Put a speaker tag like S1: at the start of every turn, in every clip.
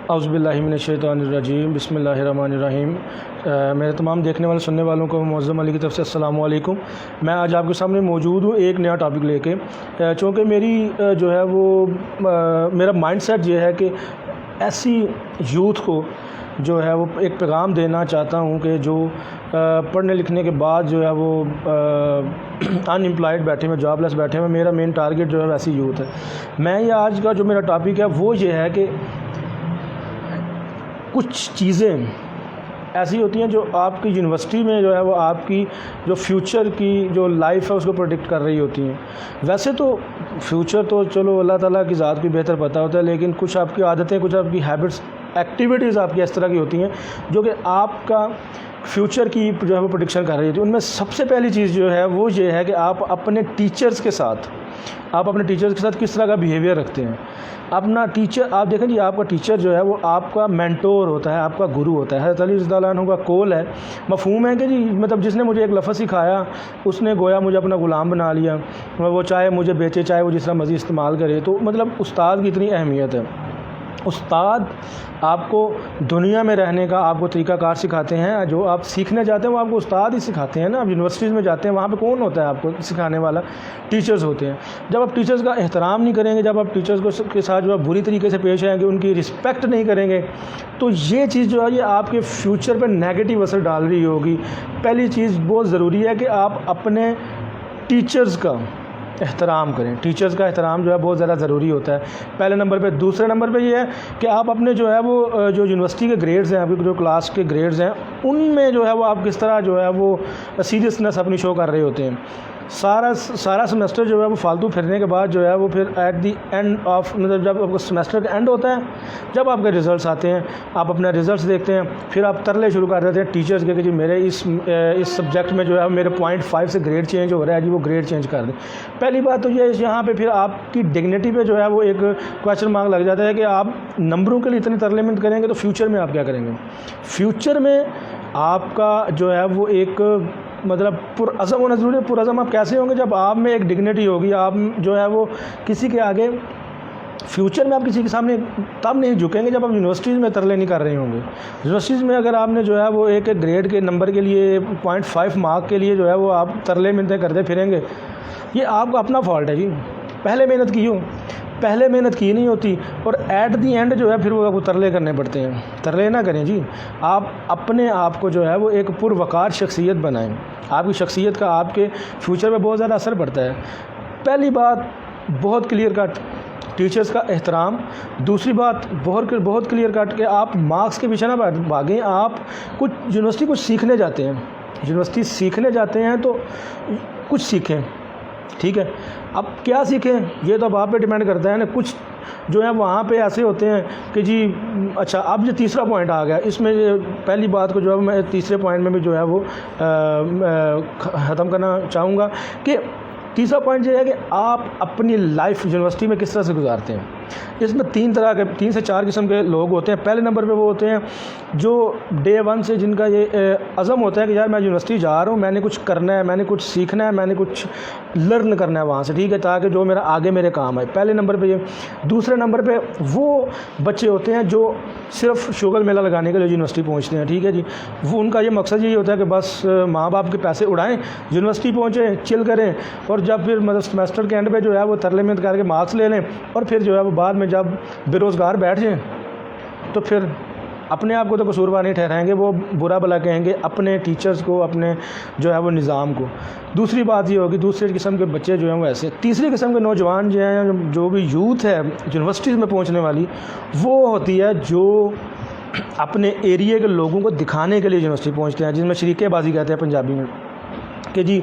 S1: اعوذ باللہ من الشیطان الرجیم، بسم اللہ الرحمن الرحیم۔ میرے تمام دیکھنے والے سننے والوں کو معظم علی کی طرف سے السلام علیکم۔ میں آج آپ کے سامنے موجود ہوں ایک نیا ٹاپک لے کے، چونکہ میری جو ہے وہ میرا مائنڈ سیٹ یہ ہے کہ ایسی یوتھ کو جو ہے وہ ایک پیغام دینا چاہتا ہوں کہ جو پڑھنے لکھنے کے بعد جو ہے وہ ان امپلائڈ بیٹھے ہوئے، جاب لیس بیٹھے ہوئے، میرا مین ٹارگیٹ جو ہے ویسی یوتھ ہے۔ میں یہ آج کا جو میرا ٹاپک ہے وہ یہ ہے کہ کچھ چیزیں ایسی ہوتی ہیں جو آپ کی یونیورسٹی میں جو ہے وہ آپ کی جو فیوچر کی جو لائف ہے اس کو پروڈکٹ کر رہی ہوتی ہیں۔ ویسے تو فیوچر تو چلو اللہ تعالیٰ کی ذات کو بہتر پتہ ہوتا ہے، لیکن کچھ آپ کی عادتیں، کچھ آپ کی ہیبٹس، ایکٹیویٹیز آپ کی اس طرح کی ہوتی ہیں جو کہ آپ کا فیوچر کی جو ہے وہ پروڈکشن کر رہی ہوتی ہے۔ ان میں سب سے پہلی چیز جو ہے وہ یہ ہے کہ آپ اپنے ٹیچرز کے ساتھ کس طرح کا بیہیویئر رکھتے ہیں۔ اپنا ٹیچر، آپ دیکھیں جی، آپ کا ٹیچر جو ہے وہ آپ کا مینٹور ہوتا ہے، آپ کا گرو ہوتا ہے۔ حضرت علی رضی اللہ عنہ کا قول ہے، مفہوم ہے کہ جی مطلب جس نے مجھے ایک لفظ سکھایا اس نے گویا مجھے اپنا غلام بنا لیا، وہ چاہے مجھے بیچے، چاہے وہ جس طرح مرضی استعمال کرے۔ تو مطلب استاد کی اتنی اہمیت ہے۔ استاد آپ کو دنیا میں رہنے کا آپ کو طریقہ کار سکھاتے ہیں، جو آپ سیکھنے جاتے ہیں وہ آپ کو استاد ہی سکھاتے ہیں نا۔ آپ یونیورسٹیز میں جاتے ہیں، وہاں پہ کون ہوتا ہے آپ کو سکھانے والا؟ ٹیچرز ہوتے ہیں۔ جب آپ ٹیچرز کا احترام نہیں کریں گے، جب آپ ٹیچرز کے ساتھ جو ہے بری طریقے سے پیش آئیں گے، ان کی رسپیکٹ نہیں کریں گے، تو یہ چیز جو ہے یہ آپ کے فیوچر پہ نیگیٹو اثر ڈال رہی ہوگی۔ پہلی چیز بہت ضروری ہے کہ آپ اپنے ٹیچرز کا احترام کریں۔ ٹیچرز کا احترام جو ہے بہت زیادہ ضروری ہوتا ہے، پہلے نمبر پہ۔ دوسرے نمبر پہ یہ ہے کہ آپ اپنے جو ہے وہ جو یونیورسٹی کے گریڈز ہیں، آپ کے جو کلاس کے گریڈز ہیں، ان میں جو ہے وہ آپ کس طرح جو ہے وہ سیریسنس اپنی شو کر رہے ہوتے ہیں۔ سارا سمیسٹر جو ہے وہ فالتو پھرنے کے بعد جو ہے وہ پھر ایٹ دی اینڈ آف، مطلب جب آپ کو سمیسٹر کا اینڈ ہوتا ہے، جب آپ کے ریزلٹس آتے ہیں، آپ اپنے ریزلٹس دیکھتے ہیں، پھر آپ ترلے شروع کر دیتے ہیں ٹیچرز کے کہ جی میرے اس سبجیکٹ میں جو ہے میرے 0.5 سے گریڈ چینج ہو رہا ہے، جی وہ گریڈ چینج کر دیں۔ پہلی بات تو یہ ہے، یہاں پہ پھر آپ کی ڈگنیٹی پہ جو ہے وہ ایک کویشچن مارک لگ جاتا ہے کہ آپ نمبروں کے لیے اتنی ترلے منت کریں گے تو فیوچر میں آپ کیا کریں گے؟ فیوچر میں آپ کا جو ہے وہ ایک مطلب پرعزم ہونا ضروری ہے۔ پرعزم آپ کیسے ہوں گے؟ جب آپ میں ایک ڈگنیٹی ہوگی، آپ جو ہے وہ کسی کے آگے فیوچر میں آپ کسی کے سامنے تب نہیں جھکیں گے جب آپ یونیورسٹیز میں ترلے نہیں کر رہے ہوں گے۔ یونیورسٹیز میں اگر آپ نے جو ہے وہ ایک گریڈ کے نمبر کے لیے 0.5 مارک کے لیے جو ہے وہ آپ ترلے منتیں کرتے پھریں گے، یہ آپ کا اپنا فالٹ ہے جی۔ پہلے محنت کی ہو، پہلے محنت کی نہیں ہوتی، اور ایٹ دی اینڈ جو ہے پھر وہ آپ کو ترلے کرنے پڑتے ہیں۔ ترلے نہ کریں جی، آپ اپنے آپ کو جو ہے وہ ایک پروقار شخصیت بنائیں۔ آپ کی شخصیت کا آپ کے فیوچر پہ بہت زیادہ اثر پڑتا ہے۔ پہلی بات بہت کلیئر کٹ، ٹیچرز کا احترام۔ دوسری بات بہت کلیئر کٹ کہ آپ مارکس کے پیچھے نہ بھاگیں۔ آپ یونیورسٹی کچھ سیکھنے جاتے ہیں، یونیورسٹی سیکھنے جاتے ہیں تو کچھ سیکھیں، ٹھیک ہے؟ اب کیا سیکھیں یہ تو اب آپ پہ ڈیپینڈ کرتا ہے نا۔ کچھ جو ہے وہاں پہ ایسے ہوتے ہیں کہ جی اچھا اب جو تیسرا پوائنٹ آ گیا، اس میں پہلی بات کو جو ہے میں تیسرے پوائنٹ میں بھی جو ہے وہ ختم کرنا چاہوں گا کہ تیسرا پوائنٹ یہ ہے کہ آپ اپنی لائف یونیورسٹی میں کس طرح سے گزارتے ہیں۔ اس میں 3 سے 4 قسم کے لوگ ہوتے ہیں۔ پہلے نمبر پہ وہ ہوتے ہیں جو ڈے 1 سے جن کا یہ عزم ہوتا ہے کہ یار میں یونیورسٹی جا رہا ہوں، میں نے کچھ کرنا ہے، میں نے کچھ سیکھنا ہے، میں نے کچھ لرن کرنا ہے وہاں سے، ٹھیک ہے، تاکہ جو میرا آگے میرے کام آئے۔ پہلے نمبر پہ یہ۔ دوسرے نمبر پہ وہ بچے ہوتے ہیں جو صرف شوگر میلہ لگانے کے لیے یونیورسٹی پہنچتے ہیں، ٹھیک ہے جی۔ وہ ان کا یہ مقصد یہی ہوتا ہے کہ بس ماں باپ کے پیسے اڑائیں، یونیورسٹی پہنچیں، چل کریں، اور جب پھر مطلب سمیسٹر کے اینڈ پہ جو ہے وہ ترلے منت کر کے مارکس لے لیں، اور پھر جو ہے وہ بعد میں جب بے روزگار بیٹھ جائیں تو پھر اپنے آپ کو تو قصوروار نہیں ٹھہرائیں گے، وہ برا بھلا کہیں گے اپنے ٹیچرز کو، اپنے جو ہے وہ نظام کو۔ دوسری بات یہ ہوگی، دوسرے قسم کے بچے جو ہیں وہ ایسے۔ تیسری قسم کے نوجوان جو ہیں، جو بھی یوتھ ہے یونیورسٹیز میں پہنچنے والی، وہ ہوتی ہے جو اپنے ایریے کے لوگوں کو دکھانے کے لیے یونیورسٹی پہنچتے ہیں، جس میں شریکے بازی کہتے ہیں پنجابی میں، کہ جی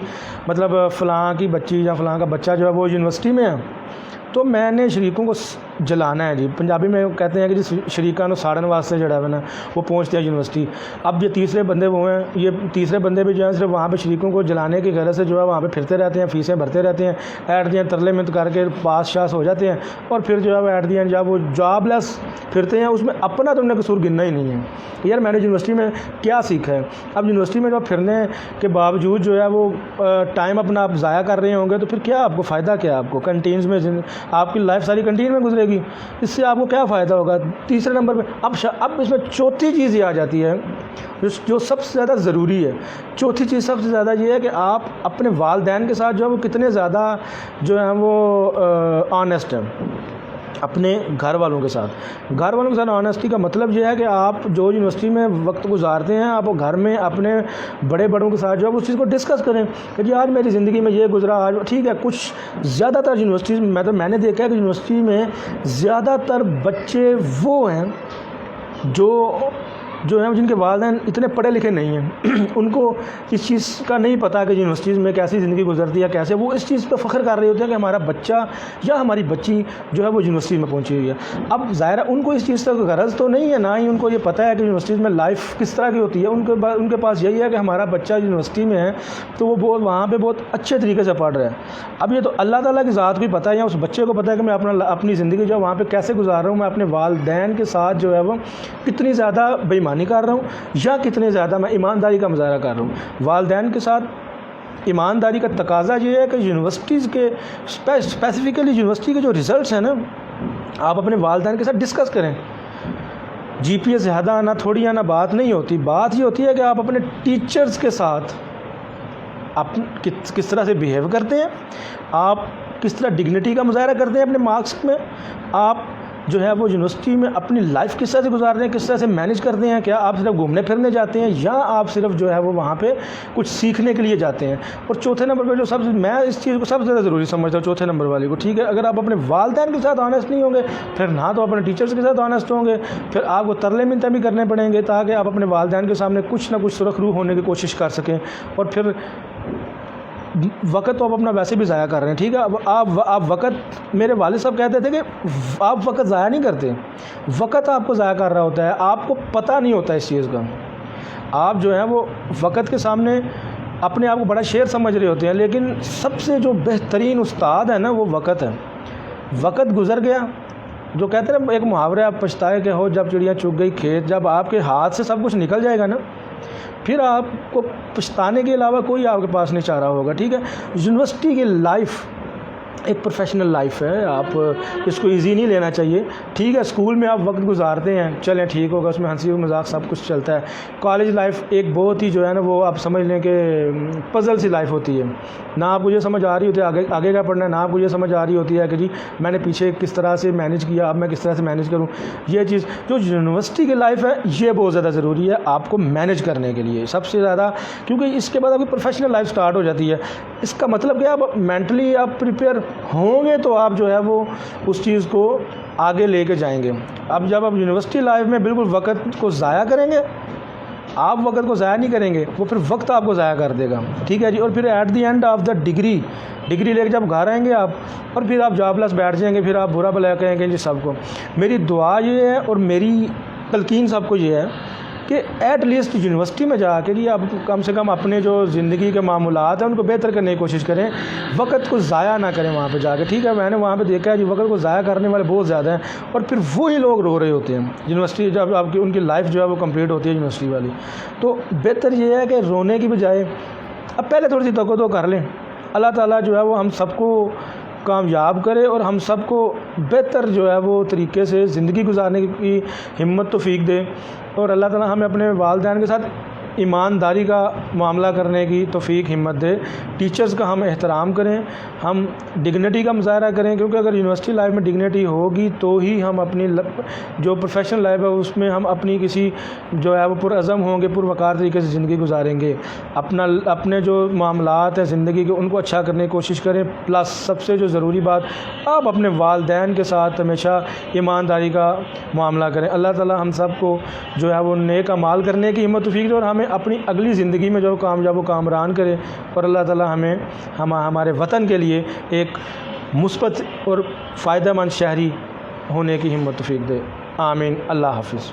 S1: مطلب فلاں کی بچی یا فلاں کا بچہ جو ہے وہ یونیورسٹی میں ہے تو میں نے شریکوں کو جلانا ہے جی۔ پنجابی میں کہتے ہیں کہ جی شریکاں نو ساڑن واسطے جڑا ہے نا وہ پہنچتے ہیں یونیورسٹی۔ اب یہ تیسرے بندے وہ ہیں، یہ تیسرے بندے بھی جو ہیں صرف وہاں پہ شریکوں کو جلانے کی غرض سے جو ہے وہاں پہ پھرتے رہتے ہیں، فیسیں بھرتے رہتے ہیں، ایٹ دی اینڈ ترلے منت کر کے پاس شاس ہو جاتے ہیں، اور پھر جو ہے وہ ایٹ دی اینڈ جب وہ جاب لیس پھرتے ہیں، اس میں اپنا تم نے قصور گننا ہی نہیں ہے یار میں نے یونیورسٹی میں کیا سیکھا ہے۔ اب یونیورسٹی میں جو پھرنے کے باوجود جو ہے وہ ٹائم اپنا آپ ضائع کر رہے ہوں گے تو پھر کیا آپ کو فائدہ کیا؟ آپ کو کنٹینز میں آپ کی لائف ساری کنٹین میں گزرے گی، اس سے آپ کو کیا فائدہ ہوگا؟ تیسرے نمبر پہ اب اس میں چوتھی چیز یہ آ جاتی ہے جو سب سے زیادہ ضروری ہے۔ چوتھی چیز سب سے زیادہ یہ ہے کہ آپ اپنے والدین کے ساتھ جو ہے وہ کتنے زیادہ جو ہے وہ آنیسٹ ہیں اپنے گھر والوں کے ساتھ۔ گھر والوں کے ساتھ آنیسٹی کا مطلب یہ ہے کہ آپ جو یونیورسٹی میں وقت گزارتے ہیں آپ گھر میں اپنے بڑے بڑوں کے ساتھ جو ہے اس چیز کو ڈسکس کریں کہ جی آج میری زندگی میں یہ گزرا، آج ٹھیک ہے۔ کچھ زیادہ تر یونیورسٹیز میں نے دیکھا ہے کہ یونیورسٹی میں زیادہ تر بچے وہ ہیں جو ہیں جن کے والدین اتنے پڑھے لکھے نہیں ہیں، ان کو اس چیز کا نہیں پتہ کہ یونیورسٹیز میں کیسی زندگی گزرتی ہے، کیسے وہ اس چیز پہ فخر کر رہے ہوتے ہیں کہ ہمارا بچہ یا ہماری بچی جو ہے وہ یونیورسٹی میں پہنچی ہوئی ہے۔ اب ظاہر ہے ان کو اس چیز کا غرض تو نہیں ہے، نہ ہی ان کو یہ پتہ ہے کہ یونیورسٹیز میں لائف کس طرح کی ہوتی ہے۔ ان کے پاس یہی ہے کہ ہمارا بچہ یونیورسٹی میں ہے تو وہ وہاں پہ بہت اچھے طریقے سے پڑھ رہا ہے۔ اب یہ تو اللہ تعالیٰ کی ذات کو پتہ ہے یا اس بچے کو پتہ ہے کہ میں اپنی زندگی جو ہے وہاں پہ کیسے گزار رہا ہوں، میں اپنے والدین کے ساتھ جو ہے وہ کتنی زیادہ بے ایمانی کر رہا ہوں یا کتنے زیادہ میں ایمانداری کا مظاہرہ کر رہا ہوں۔ والدین کے ساتھ ایمانداری کا تقاضا یہ ہے کہ یونیورسٹیز کے اسپیسیفکلی یونیورسٹی کے جو ریزلٹس ہیں نا آپ اپنے والدین کے ساتھ ڈسکس کریں۔ جی پی ایس زیادہ آنا تھوڑی آنا بات نہیں ہوتی، بات یہ ہوتی ہے کہ آپ اپنے ٹیچرز کے ساتھ کس طرح سے بیہیو کرتے ہیں، آپ کس طرح ڈگنیٹی کا مظاہرہ کرتے ہیں اپنے مارکس میں، آپ جو ہے وہ یونیورسٹی میں اپنی لائف کس طرح سے گزارتے ہیں، کس طرح سے مینیج کرتے ہیں، کیا آپ صرف گھومنے پھرنے جاتے ہیں یا آپ صرف جو ہے وہ وہاں پہ کچھ سیکھنے کے لیے جاتے ہیں۔ اور چوتھے نمبر پہ جو میں اس چیز کو سب سے زیادہ ضروری سمجھتا ہوں چوتھے نمبر والی کو، ٹھیک ہے، اگر آپ اپنے والدین کے ساتھ آنیسٹ نہیں ہوں گے پھر نہ تو اپنے ٹیچرز کے ساتھ آنیسٹ ہوں گے، پھر آپ کو ترلے منتیں بھی کرنے پڑیں گے تاکہ آپ اپنے والدین کے سامنے کچھ نہ کچھ سرخ روح ہونے کی کوشش کر سکیں، اور پھر وقت تو آپ اپنا ویسے بھی ضائع کر رہے ہیں، ٹھیک ہے۔ اب آپ وقت، میرے والد صاحب کہتے تھے کہ آپ وقت ضائع نہیں کرتے، وقت آپ کو ضائع کر رہا ہوتا ہے، آپ کو پتہ نہیں ہوتا اس چیز کا۔ آپ جو ہے وہ وقت کے سامنے اپنے آپ کو بڑا شیر سمجھ رہے ہوتے ہیں، لیکن سب سے جو بہترین استاد ہے نا وہ وقت ہے۔ وقت گزر گیا، جو کہتے ہیں ایک محاورہ، آپ پچھتائے کہ ہو جب چڑیا چگ گئی کھیت، جب آپ کے ہاتھ سے سب کچھ نکل جائے گا نا پھر آپ کو پچھتانے کے علاوہ کوئی آپ کے پاس نہیں چارہ ہوگا، ٹھیک ہے۔ یونیورسٹی کی لائف ایک پروفیشنل لائف ہے، آپ اس کو ایزی نہیں لینا چاہیے، ٹھیک ہے۔ اسکول میں آپ وقت گزارتے ہیں، چلیں ٹھیک ہوگا، اس میں ہنسی و مذاق سب کچھ چلتا ہے۔ کالج لائف ایک بہت ہی جو ہے نا وہ آپ سمجھ لیں کہ پزل سی لائف ہوتی ہے، نہ آپ کو یہ سمجھ آ رہی ہوتی ہے آگے کیا پڑھنا ہے، نہ آپ کو یہ سمجھ آ رہی ہوتی ہے کہ جی میں نے پیچھے کس طرح سے مینیج کیا، اب میں کس طرح سے مینیج کروں۔ یہ چیز جو یونیورسٹی کی لائف ہے یہ بہت زیادہ ضروری ہے آپ کو مینیج کرنے کے لیے سب سے زیادہ، کیونکہ اس کے بعد آپ کی پروفیشنل لائف سٹارٹ ہو جاتی ہے۔ اس کا مطلب کہ آپ مینٹلی آپ پریپیئر ہوں گے تو آپ جو ہے وہ اس چیز کو آگے لے کے جائیں گے۔ اب جب آپ یونیورسٹی لائف میں بالکل وقت کو ضائع کریں گے، آپ وقت کو ضائع نہیں کریں گے، وہ پھر وقت آپ کو ضائع کر دے گا، ٹھیک ہے جی۔ اور پھر at the end of the degree لے کے جب گھر آئیں گے آپ، اور پھر آپ جاب لیس بیٹھ جائیں گے، پھر آپ برا بھلا کہیں گے جی سب کو۔ میری دعا یہ ہے اور میری تلقین سب کو یہ ہے کہ ایٹ لیسٹ یونیورسٹی میں جا کے جی آپ کم سے کم اپنے جو زندگی کے معمولات ہیں ان کو بہتر کرنے کی کوشش کریں، وقت کو ضائع نہ کریں وہاں پہ جا کے، ٹھیک ہے۔ میں نے وہاں پہ دیکھا ہے جی وقت کو ضائع کرنے والے بہت زیادہ ہیں، اور پھر وہی لوگ رو رہے ہوتے ہیں یونیورسٹی جب آپ کی ان کی لائف جو ہے وہ کمپلیٹ ہوتی ہے یونیورسٹی والی۔ تو بہتر یہ ہے کہ رونے کی بجائے اب پہلے تھوڑی سی توقع کر لیں، اللہ تعالیٰ جو ہے وہ ہم سب کو کامیاب کرے اور ہم سب کو بہتر جو ہے وہ طریقے سے زندگی گزارنے کی ہمت توفیق دے، اور اللہ تعالیٰ ہمیں اپنے والدین کے ساتھ ایمانداری کا معاملہ کرنے کی توفیق ہمت دے۔ ٹیچرز کا ہم احترام کریں، ہم ڈگنیٹی کا مظاہرہ کریں، کیونکہ اگر یونیورسٹی لائف میں ڈگنیٹی ہوگی تو ہی ہم اپنی جو پروفیشنل لائف ہے اس میں ہم اپنی کسی جو ہے وہ پرعزم ہوں گے، پروقار طریقے سے زندگی گزاریں گے، اپنے جو معاملات ہیں زندگی کے ان کو اچھا کرنے کی کوشش کریں۔ پلس سب سے جو ضروری بات، آپ اپنے والدین کے ساتھ ہمیشہ ایمانداری کا معاملہ کریں۔ اللہ تعالیٰ ہم سب کو جو ہے وہ نیک اعمال کرنے کی ہمت توفیق دے اور ہمیں اپنی اگلی زندگی میں جو کامیاب و کامران کرے، اور اللہ تعالیٰ ہمیں ہمارے وطن کے لیے ایک مثبت اور فائدہ مند شہری ہونے کی ہمت توفیق دے۔ آمین۔ اللہ حافظ۔